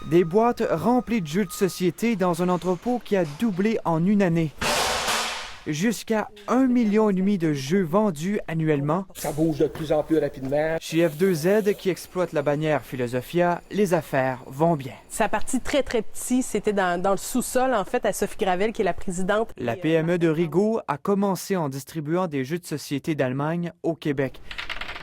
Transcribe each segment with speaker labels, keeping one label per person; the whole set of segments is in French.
Speaker 1: Des boîtes remplies de jeux de société dans un entrepôt qui a doublé en une année. Jusqu'à 1,5 million de jeux vendus annuellement.
Speaker 2: Ça bouge de plus en plus rapidement.
Speaker 1: Chez F2Z, qui exploite la bannière Philosophia, les affaires vont bien.
Speaker 3: Ça a parti très petit, c'était dans le sous-sol, en fait, à Sophie Gravel, qui est la présidente.
Speaker 1: La PME de Rigaud a commencé en distribuant des jeux de société d'Allemagne au Québec.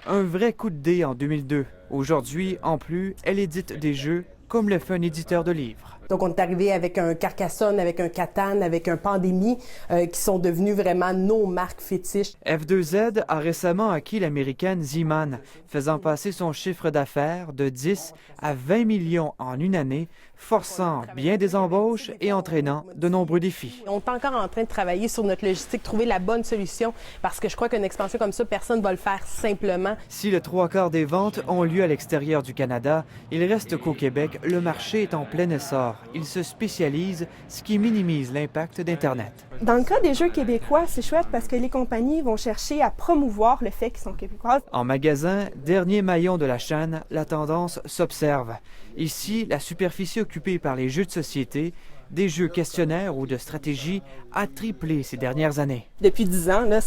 Speaker 1: Un vrai coup de dé en 2002. Aujourd'hui, en plus, elle édite des jeux comme le fait un éditeur de livres.
Speaker 3: Donc, on est arrivé avec un Carcassonne, avec un Catan, avec un Pandémie, qui sont devenus vraiment nos marques fétiches.
Speaker 1: F2Z a récemment acquis l'américaine Z-Man, faisant passer son chiffre d'affaires de 10 à 20 millions en une année, forçant bien des embauches et entraînant de nombreux défis.
Speaker 3: On est encore en train de travailler sur notre logistique, trouver la bonne solution, parce que je crois qu'une expansion comme ça, personne ne va le faire simplement.
Speaker 1: Si le 3/4 des ventes ont lieu à l'extérieur du Canada, il reste qu'au Québec, le marché est en plein essor. Il se spécialise, ce qui minimise l'impact d'Internet.
Speaker 4: Dans le cas des jeux québécois, c'est chouette parce que les compagnies vont chercher à promouvoir le fait qu'ils sont québécoises.
Speaker 1: En magasin, dernier maillon de la chaîne, la tendance s'observe. Ici, la superficie occupée par les jeux de société, des jeux questionnaires ou de stratégie, a triplé ces dernières années.
Speaker 4: Depuis 10 ans, là,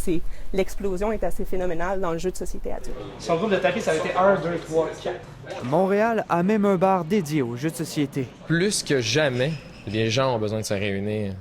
Speaker 4: l'explosion est assez phénoménale dans le jeu de société adulte.
Speaker 2: Son groupe de tapis, ça a été 1, 2, 3, 4.
Speaker 1: Montréal a même un bar dédié aux jeux de société.
Speaker 5: Plus que jamais, les gens ont besoin de se réunir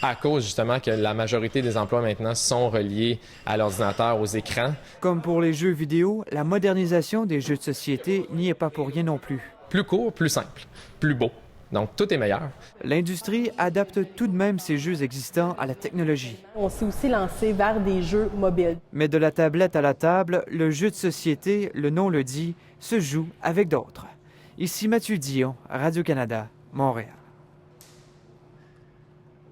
Speaker 5: à cause justement que la majorité des emplois maintenant sont reliés à l'ordinateur, aux écrans.
Speaker 1: Comme pour les jeux vidéo, la modernisation des jeux de société n'y est pas pour rien non plus.
Speaker 5: Plus court, plus simple, plus beau. Donc, tout est meilleur.
Speaker 1: L'industrie adapte tout de même ses jeux existants à la technologie.
Speaker 3: On s'est aussi lancé vers des jeux mobiles.
Speaker 1: Mais de la tablette à la table, le jeu de société, le nom le dit, se joue avec d'autres. Ici Mathieu Dion, Radio-Canada, Montréal.